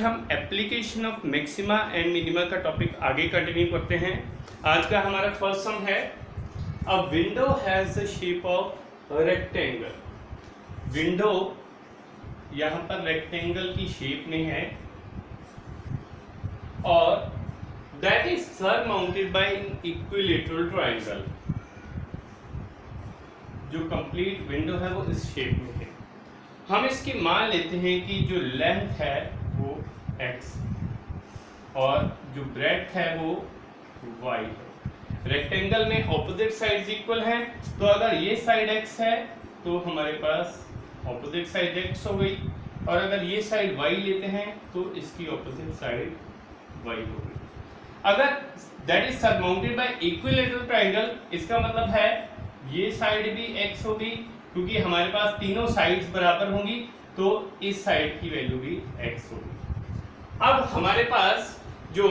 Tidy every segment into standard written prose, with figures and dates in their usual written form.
हम application of maxima and minima का topic आगे कंटिन्यू करते हैं। आज का हमारा फर्स्ट सम है a window has the shape of rectangle. Window यहाँ पर रेक्टेंगल की शेप में है और that is surmounted by an equilateral triangle. जो कंप्लीट विंडो है वो इस शेप में है। हम इसकी मान लेते हैं कि जो लेंथ है वो x और जो ब्रेड्थ है वो y है। रेक्टेंगल में ऑपोजिट साइड्स इक्वल हैं, तो अगर ये साइड x है तो हमारे पास ऑपोजिट साइड x हो गई, और अगर ये साइड y लेते हैं तो इसकी ऑपोजिट साइड y हो गई। अगर that is surmounted bye equilateral triangle, इसका मतलब है ये साइड भी x होगी, क्योंकि हमारे पास तीनों साइड्स बराबर होंगी, तो इस साइड की वैल्यू भी x होगी। अब हमारे पास जो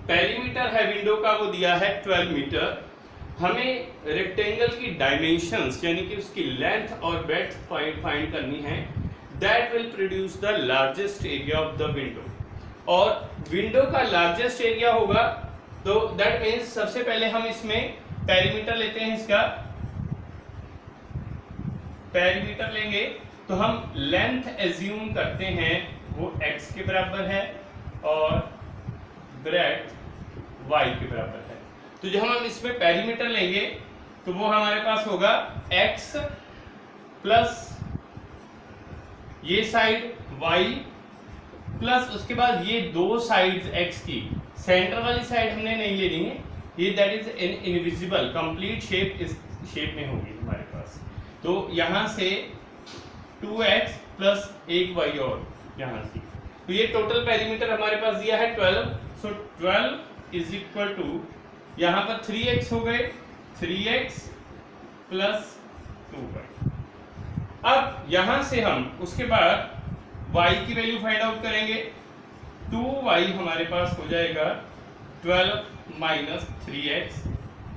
पेरीमीटर है विंडो का वो दिया है 12 मीटर। हमें रेक्टेंगल की डायमेंशंस यानी कि उसकी लेंथ और ब्रेड्थ फाइंड करनी है। That will produce the largest area of the window. और विंडो का लार्जेस्ट एरिया होगा तो दैट मीन्स सबसे पहले हम इसमें पेरीमीटर लेते हैं। इसका पेरीमीटर लेंगे तो हम लेंथ एज्यूम करते हैं वो x के बराबर है और ब्रेड्थ y के बराबर है। तो जब हम इसमें पेरीमीटर लेंगे तो वो हमारे पास होगा x प्लस ये साइड y प्लस उसके बाद ये दो साइड्स x की। सेंटर वाली साइड हमने नहीं लेनी है, ये that is invisible. Complete shape इस शेप में होगी हमारे पास। तो यहाँ से 2x प्लस एक y और यहाँ से, तो ये टोटल पेरीमीटर हमारे पास दिया है 12। सो 12 इज इक्वल टू यहाँ पर 3x हो गए, 3x प्लस 2y। अब यहाँ से हम उसके बाद y की वैल्यू फाइंड आउट करेंगे। 2y हमारे पास हो जाएगा 12 माइनस 3x।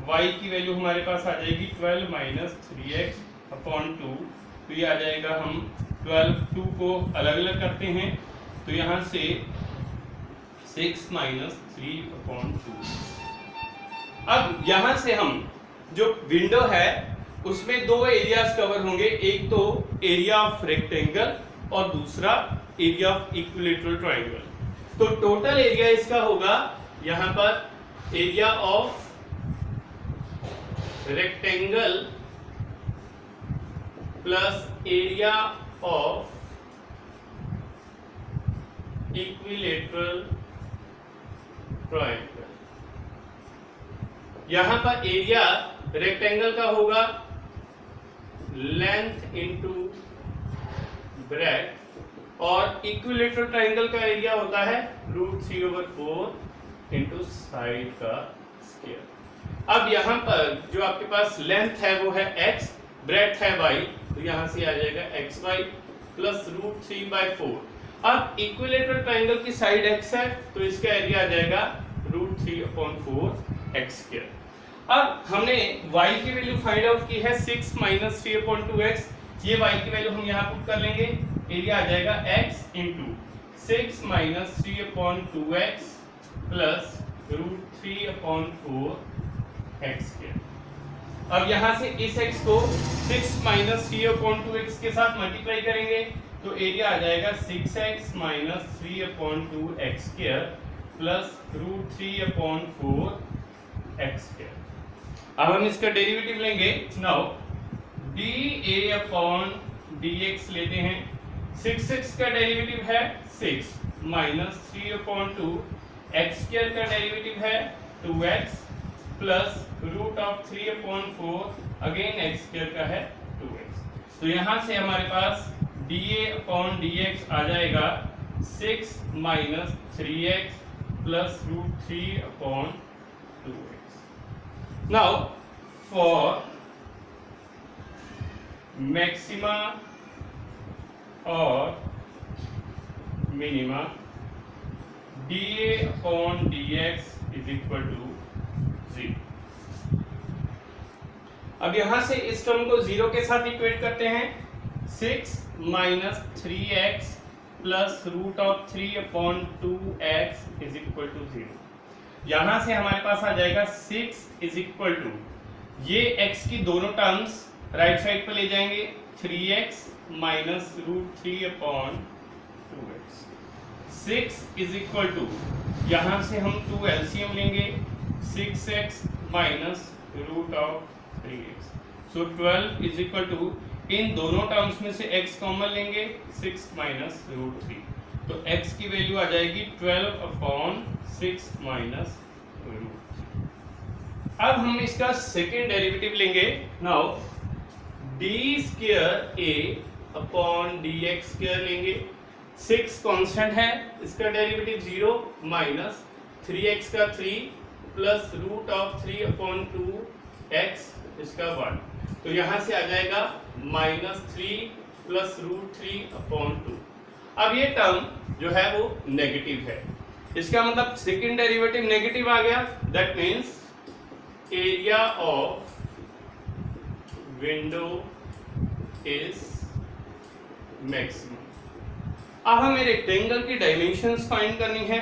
y की वैल्यू हमारे पास आ जाएगी 12 माइनस 3x अपॉन 2। तो ये आ जाएगा, हम 2 को अलग अलग करते हैं तो यहाँ से 6 माइनस 3 अपॉन 2। अब यहाँ से हम जो विंडो है उसमें दो एरियाज कवर होंगे, एक तो एरिया ऑफ रेक्टेंगल और दूसरा एरिया ऑफ इक्विलैटरल ट्रायंगल। तो टोटल एरिया इसका होगा यहाँ पर area of rectangle plus area of equilateral triangle. यहां पर एरिया रेक्टेंगल का होगा लेंथ इनटू ब्रेड्थ और इक्विलैटरल ट्रायंगल का एरिया होता है √3/4 इनटू साइड का स्क्वायर। अब यहां पर जो आपके पास लेंथ है वो है x, ब्रेड्थ है y, तो यहां से आ जाएगा xy प्लस √3/4। अब इक्विलैटरल ट्रायंगल की साइड x है तो इसका एरिया आ जाएगा √3/4 x²। अब हमने y की वैल्यू फाइंड आउट की है 6 माइनस 3/2x। ये y की वैल्यू हम यहाँ पुट कर लेंगे, एरिया आ जाएगा x into 6 minus 3/2x plus √3/4 x²। अब यहाँ से इस x को 6 माइनस 3/2x के साथ मल्टीप्लाई करेंगे तो एरिया आ जाएगा 6x minus 3/2x² plus √3/4 x²। अब हम इसका डेरिवेटिव लेंगे। नाउ dA/dx लेते हैं। 6x का डेरिवेटिव है 6 माइनस 3/2 x² का डेरिवेटिव है 2x प्लस √3/4 अगेन x² का है 2x। तो यहाँ से हमारे पास dA/dx आ जाएगा 6 minus 3x plus √3/2x। Now for maxima or minima, dA/dx is equal to 0। अब यहां से इस टर्म को 0 के साथ इक्वेट करते हैं। 6 minus 3x plus root of 3/2x is equal to 0। यहां से हमारे पास आ जाएगा 6 इज इक्वल टू, ये x की दोनों टर्म्स राइट साइड पर ले जाएंगे, 3x minus root 3/2x। 6 is equal to, यहां से हम 2 एलसीएम लेंगे, 6x minus root of 3x। So 12 is equal to, इन दोनों टर्म्स में से x कॉमन लेंगे, 6 माइनस रूट 3, तो x की वैल्यू आ जाएगी 12/6 माइनस रूट 3। अब हम इसका सेकेंड डेरिवेटिव लेंगे। Now D square a upon dx square लेंगे, 6 कांस्टेंट है, इसका डेरिवेटिव 0 माइनस 3x का 3 प्लस रूट ऑफ 3/2x इसका 1, तो यहां से आ जाएगा -3 प्लस रूट 3/2। अब ये टर्म जो है वो नेगेटिव है, इसका मतलब सेकेंड डेरिवेटिव नेगेटिव आ गया, that means area of window is maximum. अब हमें रेक्टेंगल की डायमेंशंस फाइंड करनी है।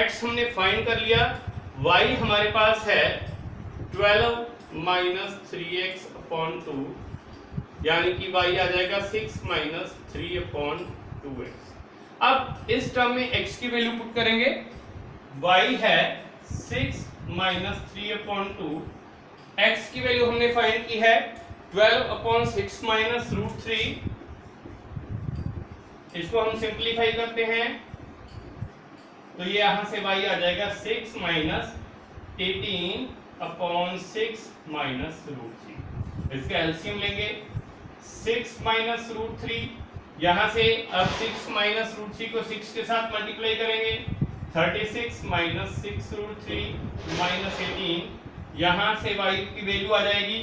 x हमने फाइंड कर लिया, y हमारे पास है 12 माइनस 3x/2, यानी कि y आ जाएगा 6 माइनस 3/2x। अब इस टर्म में x की वैल्यू पुट करेंगे, y है 6 माइनस 3/2, x की वैल्यू हमने फाइंड की है 12/6 माइनस रूट 3, इसको हम सिंप्लीफाई करते हैं तो ये यहां से y आ जाएगा 6 माइनस 18/6 माइनस रूट 3। इसका एलसीएम लेंगे, 6 माइनस रूट 3, यहां से अब 6 माइनस रूट 3 को 6 के साथ मल्टीप्लाई करेंगे, 36 माइनस 6 रूट 3 माइनस 18, यहां से y की वैल्यू आ जाएगी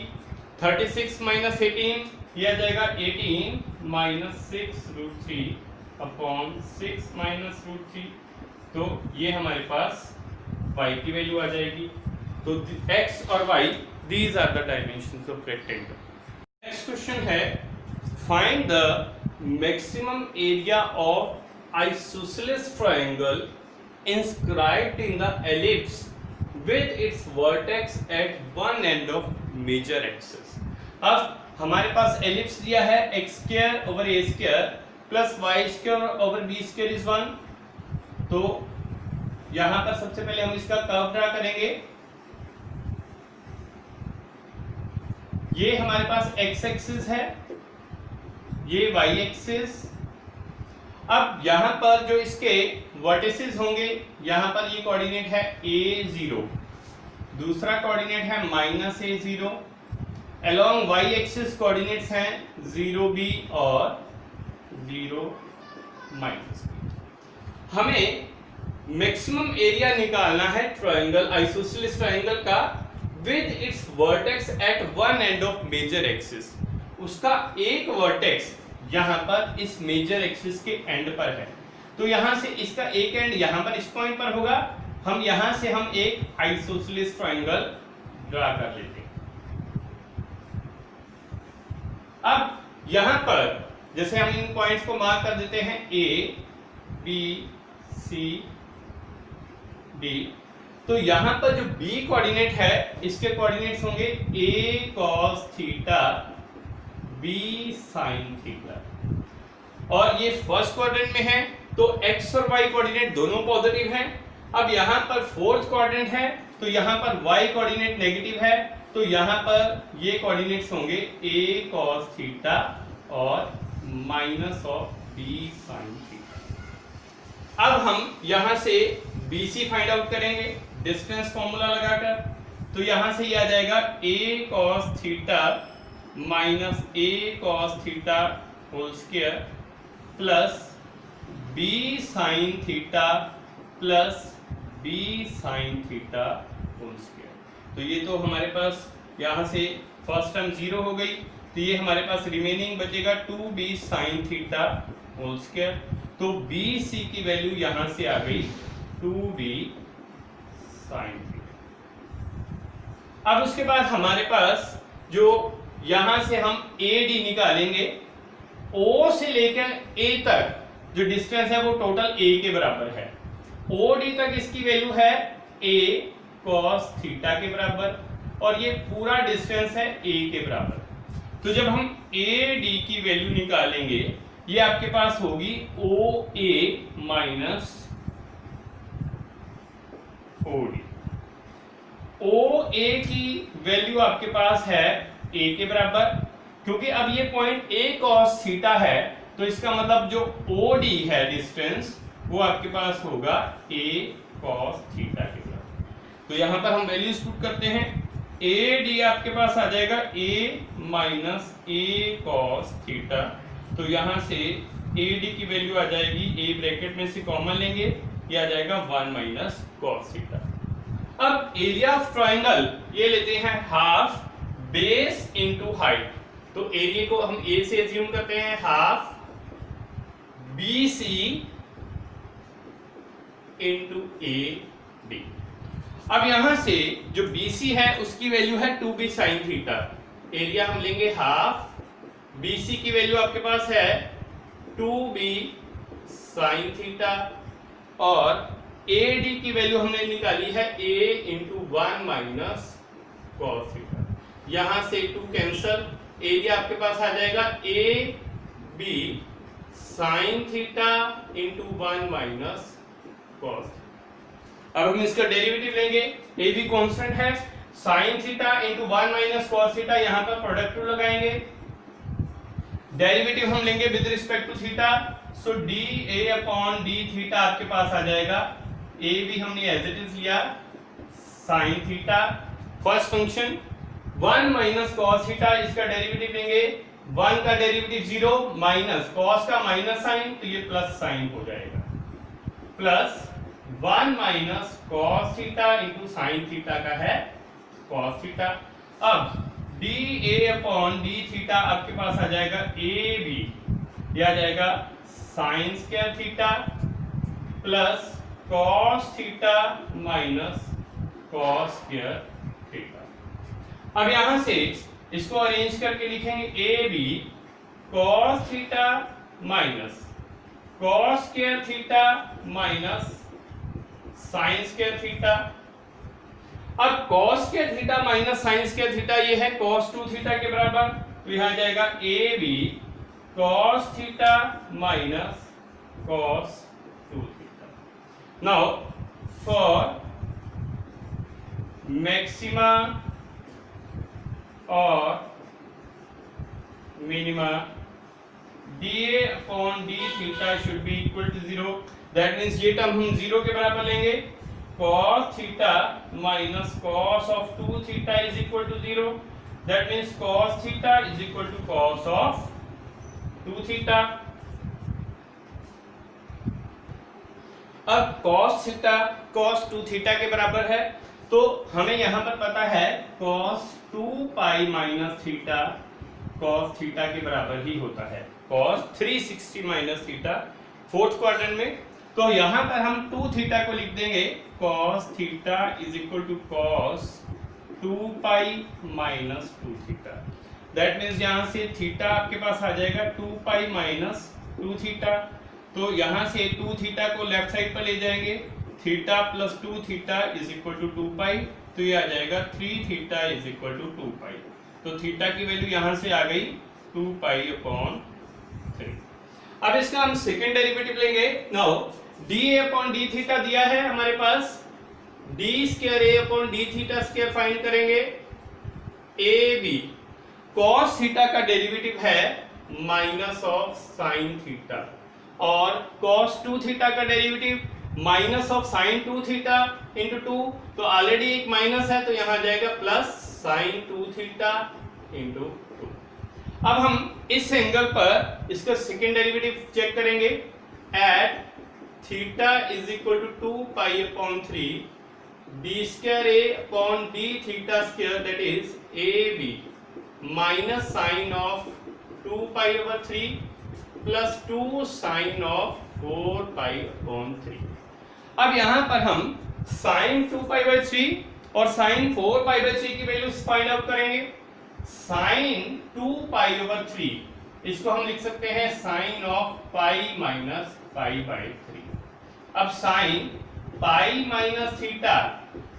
36 माइनस 18, ये आ जाएगा 18 माइनस 6 रूट 3/6 माइनस रूट 3, तो ये हमारे पास y की वैल्यू आ जाएगी। तो x और y these are the dimensions of rectangle. Next question है, find the maximum area of isosceles triangle inscribed in the ellipse with its vertex at one end of major axis। अब हमारे पास ellipse दिया है x²/a² plus y² over b² is 1, तो यहां पर सबसे पहले हम इसका कर्व ड्रा करेंगे। ये हमारे पास x एक्सिस है, ये y एक्सिस। अब यहां पर जो इसके वर्टिसेस होंगे, यहां पर ये कोऑर्डिनेट है a0, दूसरा कोऑर्डिनेट है -a0, along y axis coordinates हैं 0b और 0 -b। हमें मैक्सिमम एरिया निकालना है ट्रायंगल, आइसोसेलेस ट्रायंगल का, with its vertex at one end of major axis. उसका एक वर्टेक्स यहां पर इस मेजर एक्सिस के एंड पर है, तो यहां से इसका एक एंड यहां पर इस पॉइंट पर होगा, हम यहां से हम एक आइसोसेलेस ट्रायंगल ड्रा कर लेते हैं। अब यहां पर जैसे हम इन पॉइंट्स को मार्क कर देते हैं A, B, C, D, तो यहां पर जो B कोऑर्डिनेट है इसके कोऑर्डिनेट्स होंगे A cos theta, B sin theta, और ये फर्स्ट क्वाड्रेंट में है तो x और y कोऑर्डिनेट दोनों पॉजिटिव हैं। अब यहाँ पर फोर्थ क्वाड्रेंट है तो यहाँ पर y कोऑर्डिनेट नेगेटिव है, तो यहाँ पर ये कोऑर्डिनेट्स होंगे a cos थीटा और minus of b sin theta. अब हम यहाँ से BC फाइंड आउट करेंगे डिस्टेंस फॉर्मूला लगाकर, तो यहाँ से ये आ जाएगा a cos theta minus a cos theta whole square plus b sin theta plus b sin theta whole square. तो ये तो हमारे पास यहाँ से फर्स्ट टर्म 0 हो गई, तो ये हमारे पास रिमेनिंग बचेगा 2b sin theta whole square. तो BC की वैल्यू यहाँ से आ गई 2b sin थीटा। अब उसके बाद हमारे पास जो यहाँ से हम AD निकालेंगे, O से लेकर A तक जो डिस्टेंस है वो टोटल a के बराबर है। OD तक इसकी वैल्यू है a cos थीटा के बराबर और ये पूरा डिस्टेंस है a के बराबर। तो जब हम AD की वैल्यू निकालेंगे ये आपके पास होगी OA माइनस OD। OA की वैल्यू आपके पास है a के बराबर, क्योंकि अब ये पॉइंट a cos थीटा है तो इसका मतलब जो OD है डिस्टेंस वो आपके पास होगा a cos थीटा के बराबर। तो यहां पर हम वैल्यूज पुट करते हैं। AD आपके पास आ जाएगा a minus a cos theta, तो यहां से AD की वैल्यू आ जाएगी, a ब्रैकेट में से कॉमन लेंगे, ये आ जाएगा 1 माइनस cos थीटा। अब एरिया ऑफ ट्रायंगल ये लेते हैं हाफ बेस इनटू हाइट, तो एरिया को हम a से एज्यूम करते हैं हाफ BC इनटू AD। अब यहां से जो BC है उसकी वैल्यू है 2b sin थीटा, एरिया हम लेंगे हाफ, BC की वैल्यू आपके पास है 2b sin थीटा और AD की वैल्यू हमने निकाली है a into 1 minus cos theta. यहां से 2 कैंसल, एरिया आपके पास आ जाएगा a b sin theta into 1 minus cos। अब हम इसका डेरिवेटिव लेंगे, a भी कांस्टेंट है, sin theta into 1 minus cos theta, यहां पर प्रोडक्ट टू लगाएंगे, डेरिवेटिव हम लेंगे विद रिस्पेक्ट टू थीटा, सो dA अपॉन d थीटा आपके पास आ जाएगा, a भी हमने एज इट इज लिया sin theta, first function 1 minus cos theta, इसका डेरिवेटिव लेंगे, 1 का डेरिवेटिव 0 माइनस cos का माइनस साइन तो ये प्लस साइन हो जाएगा, plus 1 minus cos theta into sine theta का है cos थीटा। अब dA अपॉन d थीटा आपके पास आ जाएगा AB, ये आ जाएगा sine square theta plus cos theta minus cos square theta. अब यहां से इसको अरेंज करके लिखेंगे AB cos theta minus cos square theta minus sine square theta. अब cos square theta minus sine square theta ये है cos 2 थीटा के बराबर, तो यहां आ जाएगा AB cos theta minus cos 2 theta. Now for maxima और minima dA upon d theta should be equal to 0, that means ये टर्म हम 0 के बराबर लेंगे, cos theta minus cos of 2 theta is equal to 0, that means cos theta is equal to cos of 2 theta. अब cos theta cos 2 theta के बराबर है, तो हमें यहां पर पता है cos 2 pi minus theta cos theta के बराबर ही होता है, cos 360 minus theta fourth quadrant में, तो यहां पर हम 2 थीटा को लिख देंगे cos theta is equal to cos 2 pi minus 2 theta, that means यहां से थीटा आपके पास आ जाएगा 2 पाई माइनस 2 थीटा, तो यहां से 2 थीटा को लेफ्ट साइड पर ले जाएंगे, theta plus 2 theta is equal to 2 pi, तो ये आ जाएगा 3 theta is equal to 2 pi, तो थीटा की वैल्यू यहां से आ गई 2 पाई अपॉन 3। अब इसका हम सेकंड डेरिवेटिव लेंगे। Now dA upon d theta दिया है हमारे पास, d square a upon d theta square find करेंगे, AB cos थीटा का डेरिवेटिव है माइनस ऑफ साइन थीटा और cos 2 थीटा का derivative minus of sine 2 theta into 2, तो ऑलरेडी एक माइनस है तो यहां आ जाएगा प्लस साइन 2 थीटा इंटू 2। अब हम इस एंगल पर इसका सेकेंड डेरिवेटिव चेक करेंगे, at theta is equal to 2 pi upon 3 d square a upon d theta square, that is AB minus sine of 2 pi over 3 plus 2 sine of 4 pi upon 3। अब यहां पर हम sign 2 pi by 3 और sign 4 pi by 3 की value find out करेंगे। Sine 2 pi over 3 इसको हम लिख सकते हैं sine of pi minus pi by 3। अब sine pi minus theta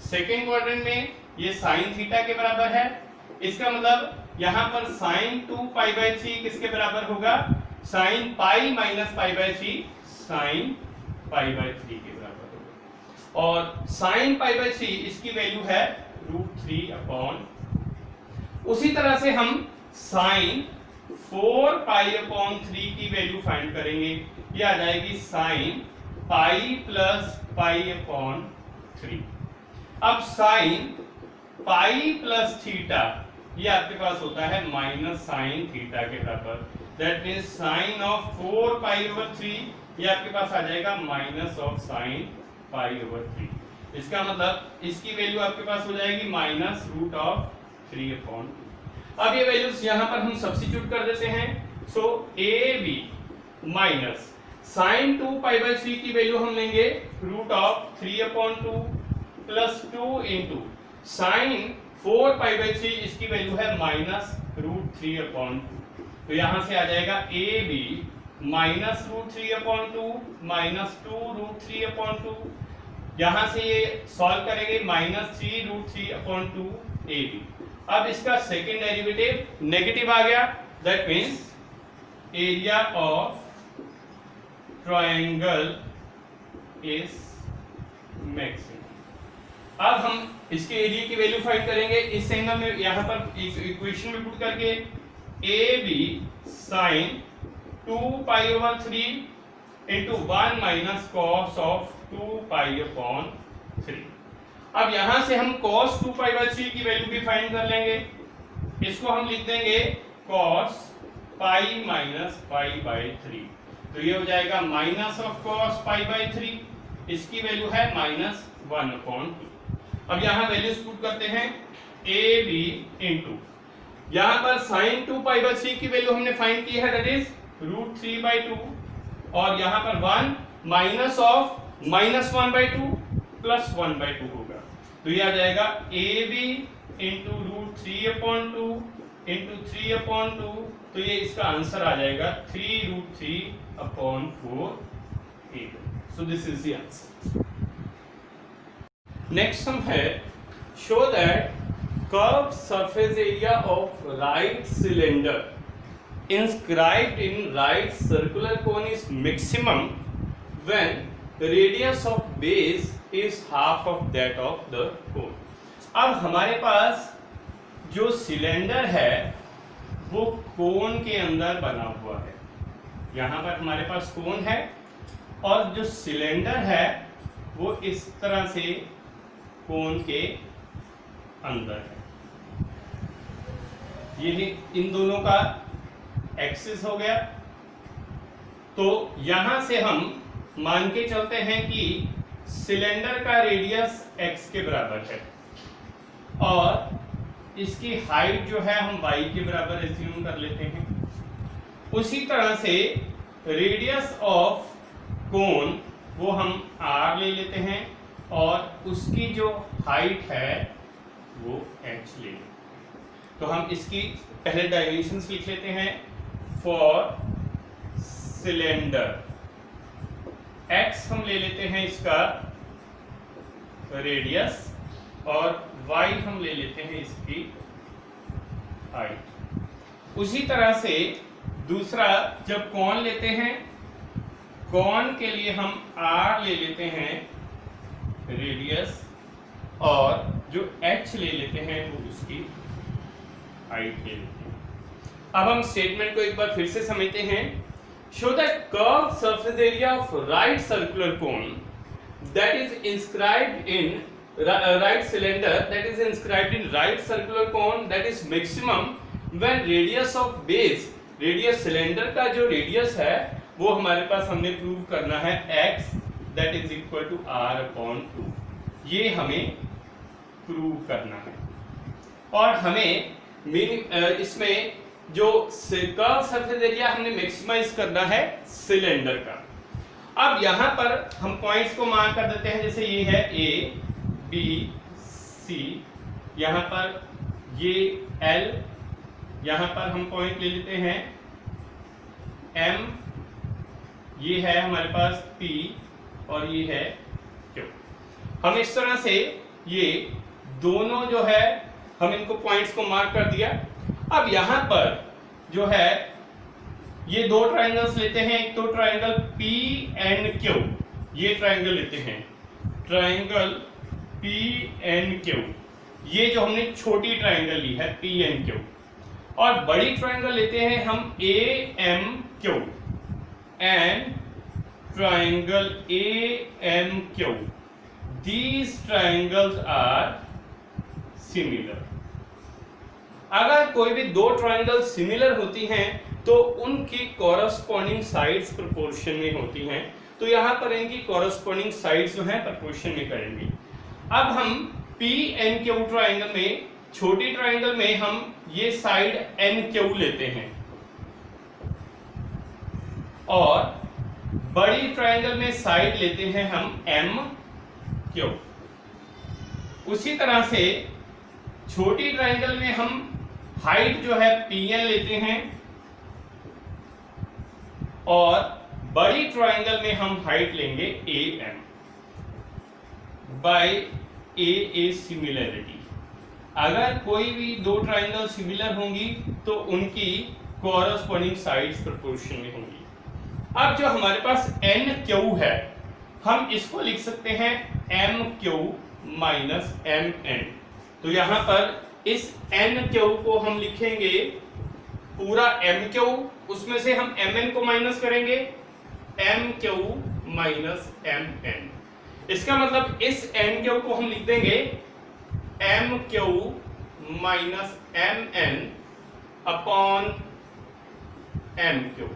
second quadrant में ये साइन थीटा के बराबर है। इसका मतलब यहाँ पर साइन 2 पाई बाय 3 किसके बराबर होगा? Sign pi minus pi by 3 sine pi by 3 के बराबर होगा। और साइन पाई बाय 3 इसकी वैल्यू है √3 अपॉन। उसी तरह से हम साइन 4 पाई अपॉन 3 की वैल्यू फाइंड करेंगे। ये आ जाएगी sine pi plus pi upon 3। अब साइन पाई प्लस थीटा ये आपके पास होता है माइनस साइन थीटा के बराबर। That means sign of 4 pi over 3 ये आपके पास आ जाएगा minus of sine pi over 3। इसका मतलब इसकी वैल्यू आपके पास हो जाएगी माइनस √3 अपॉन। अब ये वैल्यूज यहाँ पर हम सब्स्टिट्यूट कर देते हैं। So A B minus sine 2 pi by 3 की वैल्यू हम लेंगे √3 upon 2 plus 2 into sine 4 pi by 3 इसकी वैल्यू है माइनस √3 अपॉन 2। तो यहां से आ जाएगा A B minus √3 upon 2 minus 2 √3 upon 2। यहां से ये सॉल्व करेंगे माइनस 3 √3 अपॉन 2 ए बी। अब इसका सेकेंड डेरिवेटिव नेगेटिव आ गया। That means area of triangle is maximum. अब हम इसके एरिया की वैल्यू फाइंड करेंगे इस एंगल में, यहां पर इक्वेशन में पुट करके A B sine 2 pi over 3 into 1 minus cos of 2 pi upon 3। अब यहां से हम cos 2 पाई बाय 3 की वैल्यू भी फाइंड कर लेंगे। इसको हम लिख देंगे cos pi minus pi by 3। तो ये हो जाएगा minus of cos pi by 3। इसकी वैल्यू है माइनस 1 अपॉन 2। अब यहाँ वैल्यूज पुट करते हैं ए बी इंटू यहाँ पर साइन 2 पाई बाय 3 की वैल्यू हमने फाइंड की है, दैट इज √3 बाय 2। और यहाँ पर 1 minus of minus 1 by 2 plus 1 by 2 होगा। तो ये आ जाएगा A B into √3 upon 2 into 3 upon 2। तो ये इसका आंसर आ जाएगा 3√3 upon 4 A. So this is the answer. Next हम है show that curve surface area of right cylinder inscribed in right circular cone is maximum when the radius of base is half of that of the cone. अब हमारे पास जो cylinder है वो कोन के अंदर बना हुआ है। यहाँ पर हमारे पास कोन है और जो सिलेंडर है वो इस तरह से कोन के अंदर है। ये इन दोनों का एक्सिस हो गया। तो यहां से हम मान के चलते हैं कि सिलेंडर का रेडियस x के बराबर है और इसकी हाइट जो है हम y के बराबर एज्यूम कर लेते हैं। उसी तरह से रेडियस ऑफ कोन वो हम r ले लेते हैं और उसकी जो हाइट है वो h ले लेते हैं। तो हम इसकी पहले डायमेंशंस लिख लेते हैं। फॉर सिलेंडर x हम ले लेते हैं इसका रेडियस और y हम ले लेते हैं इसकी हाइट। उसी तरह से दूसरा जब कोण लेते हैं, कोण के लिए हम r ले लेते हैं रेडियस और जो h ले लेते हैं वो उसकी हाइट ले लेते हैं। अब हम स्टेटमेंट को एक बार फिर से समझते हैं। Show that curve surface area of right circular cone that is inscribed in right cylinder that is inscribed in right circular cone that is maximum when radius of base, radius cylinder का जो radius है वो हमारे पास हमने prove करना है x that is equal to r upon 2। ये हमें प्रूव करना है और हमें इसमें जो कर्व सरफेस एरिया हमने मैक्सिमाइज करना है सिलेंडर का। अब यहाँ पर हम पॉइंट्स को मार्क कर देते हैं, जैसे ये है A B C, यहाँ पर ये L, यहाँ पर हम पॉइंट ले लेते हैं M ये है हमारे पास P और ये है Q। हम इस तरह से ये दोनों जो है हम इनको पॉइंट्स को मार्क कर दिया। अब यहां पर जो है ये दो ट्रायंगल्स लेते हैं, एक तो ट्रायंगल P एंड Q, ये ट्रायंगल लेते हैं ट्रायंगल P एंड Q, ये जो हमने छोटी ट्रायंगल ली है P एंड Q, और बड़ी ट्रायंगल लेते हैं हम AMQ and triangle AMQ। These triangles are similar। अगर कोई भी दो ट्रायंगल सिमिलर होती हैं तो उनकी कॉरस्पॉन्डिंग साइड्स प्रोपोर्शन में होती हैं, तो यहां पर इनकी कॉरस्पॉन्डिंग साइड्स जो हैं प्रोपोर्शन में करेंगे। अब हम P एंड Q ट्रायंगल में, छोटी ट्रायंगल में हम ये साइड NQ लेते हैं और बड़ी ट्रायंगल में साइड लेते हैं हम MQ। उसी तरह से छोटी ट्रायंगल में हम हाइट जो है PN लेते हैं और बड़ी ट्रायंगल में हम हाइट लेंगे AM बाय AA सिमिलरिटी। अगर कोई भी दो ट्रायंगल सिमिलर होंगी तो उनकी कॉरस्पॉन्डिंग साइड्स प्रोपोर्शन में होंगी। अब जो हमारे पास NQ है हम इसको लिख सकते हैं MQ माइनस MN। तो यहां पर इस NQ को हम लिखेंगे पूरा MQ, उसमें से हम MN को माइनस करेंगे MQ माइनस MN। इसका मतलब इस NQ को हम लिख देंगे MQ minus MN upon MQ,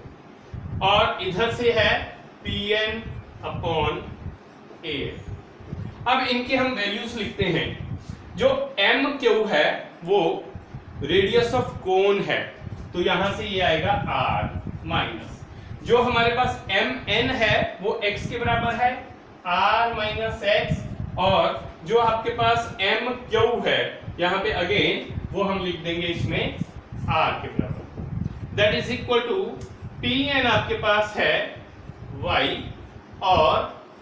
और इधर से है PN अपॉन AN। अब इनकी हम वैल्यूज लिखते हैं। जो MQ है वो रेडियस ऑफ कोन है, तो यहां से ये आएगा R माइनस, जो हमारे पास MN है वो x के बराबर है R माइनस x, और जो आपके पास MQ है यहां पे अगेन वो हम लिख देंगे इसमें R के बराबर। That is equal to PN आपके पास है y और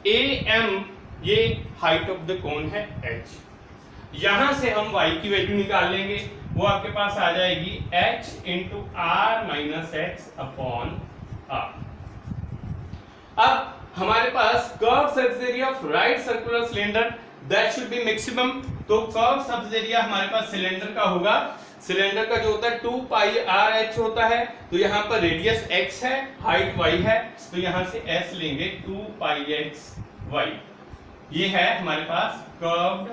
AM ये हाइट ऑफ द कोन है h। यहां से हम y की वैल्यू निकाल लेंगे, वो आपके पास आ जाएगी h into R minus x upon R। अब हमारे पास curve surface area of right circular cylinder that should be maximum. तो कर्व सरफेस एरिया हमारे पास सिलेंडर का होगा, सिलेंडर का जो होता है 2 पाई RH होता है, तो यहाँ पर रेडियस x है, हाइट y है, तो यहां से s लेंगे 2 पाई x y। ये है हमारे पास curved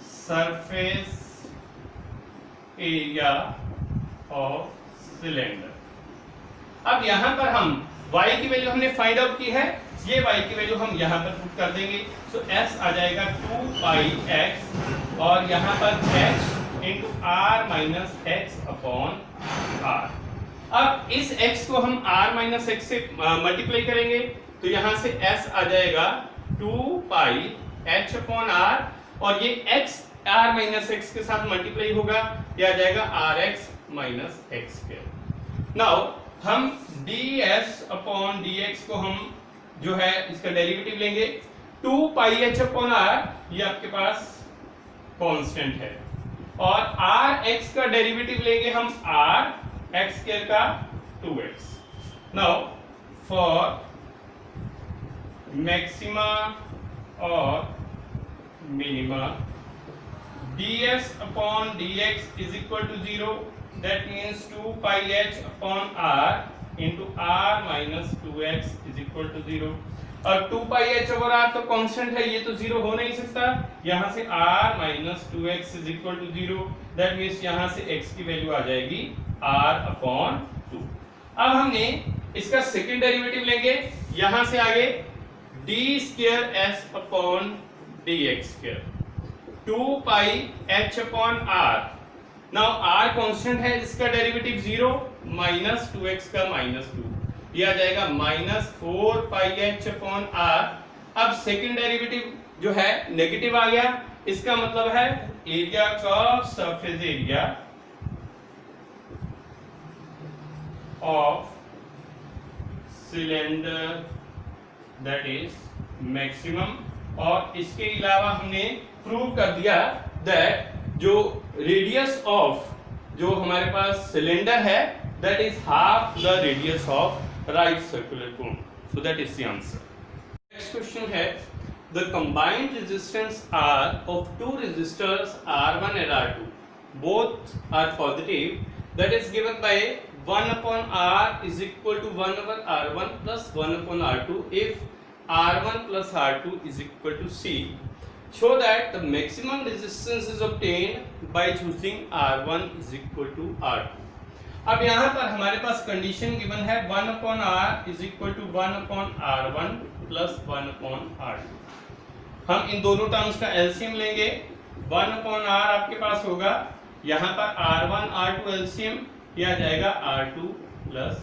surface area of cylinder. अब यहां पर हम y की वैल्यू हमने फाइंड आउट की है, ये y की वैल्यू हम यहां पर पुट कर देंगे, तो s आ जाएगा 2 पाई x और यहां पर h into R minus x upon R। अब इस x को हम R माइनस एक्स से मल्टीप्लाई करेंगे, तो यहां से s आ जाएगा 2 पाई h अपॉन R, और ये x R माइनस एक्स के साथ मल्टीप्लाई होगा, ये आ जाएगा RX minus x square. Now हम ds अपॉन dx को हम जो है इसका डेरिवेटिव लेंगे, 2 पाई h अपॉन R ये आपके पास कांस्टेंट है, और Rx का डेरिवेटिव लेंगे हम R x स्क्वायर का 2x। नाउ फॉर मैक्सिमा और minima ds upon dx is equal to 0, that means 2 pi h upon r into r minus 2x is equal to 0। और 2 pi h over r तो constant है, ये तो 0 हो नहीं सकता, यहां से r minus 2x is equal to 0, that means यहां से x की वैल्यू आ जाएगी r upon 2। अब हमने इसका सेकंड डेरिवेटिव लेंगे, यहां से आगे d square s upon dx square 2 पाई h upon r। Now r constant है, इसका डेरिवेटिव 0 माइनस 2x का माइनस 2, ये आ जाएगा माइनस 4 पाई h अपॉन r। अब सेकंड डेरिवेटिव जो है नेगेटिव आ गया, इसका मतलब है एरिया का surface area of cylinder that is maximum. और इसके अलावा हमने प्रूव कर दिया दैट जो रेडियस ऑफ जो हमारे पास सिलेंडर है that is half the radius of right circular cone. So that is the answer. Next question है the combined resistance R of two resistors R1 and R2 both are positive that is given by 1 upon R is equal to 1 over R1 plus 1 upon R2 if R1 plus R2 is equal to C. Show that the maximum resistance is obtained by choosing R1 is equal to R2. अब यहाँ पर हमारे पास condition given है 1 upon R is equal to 1 upon R1 plus 1 upon R2. हम इन दोनों terms का LCM लेंगे। 1 upon R आपके पास होगा यहाँ पर R1 R2 एलसीएम किया जाएगा R2 plus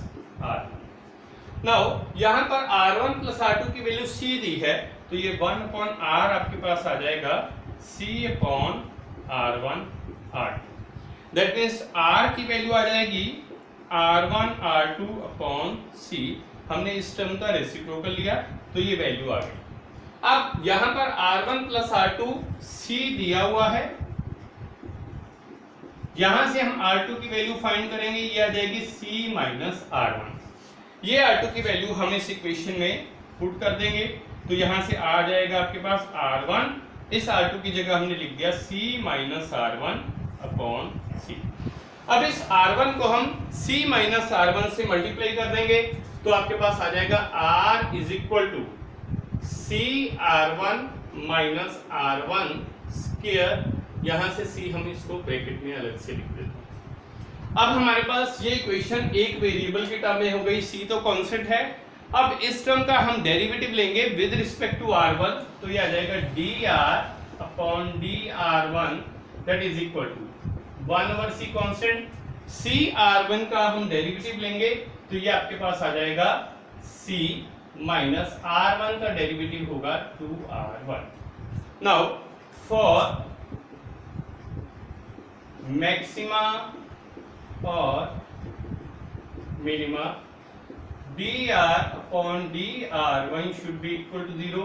R1। नाउ यहाँ पर R1 plus R2 की वैल्यू C दी है तो ये 1 upon R आपके पास आ जाएगा C upon R1 R2। That means R की वैल्यू आ जाएगी R1 R2 upon C। हमने इस टर्म का रेसिप्रोकल लिया तो ये वैल्यू आ गई। अब यहाँ पर R1 plus R2 C दिया हुआ है, यहां से हम R2 की वैल्यू फाइंड करेंगे, ये आ जाएगी C minus R1। ये R2 की वैल्यू हम इस इक्वेशन में पुट कर देंगे तो यहां से आ जाएगा आपके पास R1, इस R2 की जगह हमने लिख दिया C minus R1 upon C। अब इस R1 को हम C minus R1 से मल्टीप्लाई कर देंगे तो आपके पास आ जाएगा R is equal to C R1 minus R1 square. यहां से C हम इसको ब्रैकेट में अलग से लिख देते हैं। अब हमारे पास ये इक्वेशन एक वेरिएबल की टर्म में हो गई, C तो कांस्टेंट है। अब इस टर्म का हम डेरिवेटिव लेंगे विद रिस्पेक्ट टू R1 तो ये आ जाएगा dr upon dr1 that is equal to 1 over C constant. C R1 का हम डेरिवेटिव लेंगे तो ये आपके पास आ जाएगा C माइनस R1 का डेरिवेटिव होगा 2R1। नाउ फॉर मैक्सिमा और minima dr upon dr1 should be equal to 0.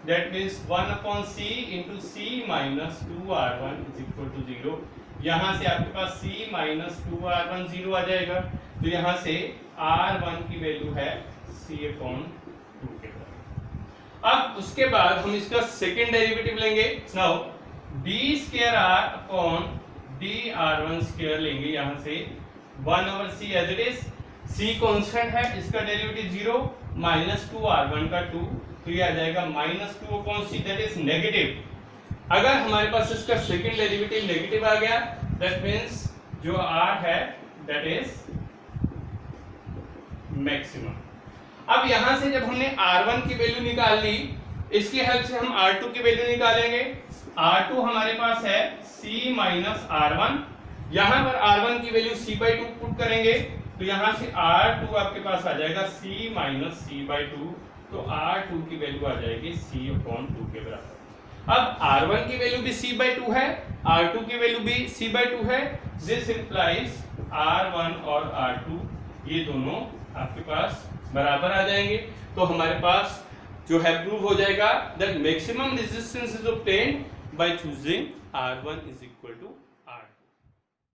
That means 1 upon C into C minus 2R1 is equal to 0. यहाँ से आपके पास C minus 2R1 0 आ जाएगा तो यहाँ से R1 की वैल्यू है C upon 2 के बराबर। अब उसके बाद हम इसका सेकेंड डेरिवेटिव लेंगे। Now d square R upon dr1 square लेंगे, यहाँ से 1 over C as it is. C constant है, इसका डेरिवेटिव 0 माइनस 2R1 का 2 तो ये आ जाएगा minus 2 upon C that is negative. अगर हमारे पास इसका सेकंड डेरिवेटिव नेगेटिव आ गया दैट मींस जो R है दैट इज मैक्सिमम। अब यहां से जब हमने R1 की वैल्यू निकाल ली, इसकी हेल्प से हम R2 की वैल्यू निकालेंगे। R2 हमारे पास है C माइनस R1, यहां पर R1 की वैल्यू C/2 पुट करेंगे तो यहां से R2 आपके पास आ जाएगा C माइनस C/2 तो R2 की वैल्यू आ जाएगी C अपॉन 2 के बराबर। अब R1 की वैल्यू भी C/2 है, R2 की वैल्यू भी C/2 है। दिस इंप्लाइज R1 और R2 ये दोनों आपके पास बराबर आ जाएंगे तो हमारे पास जो है प्रूव हो जाएगा that maximum resistance is obtained by choosing R1 is equal to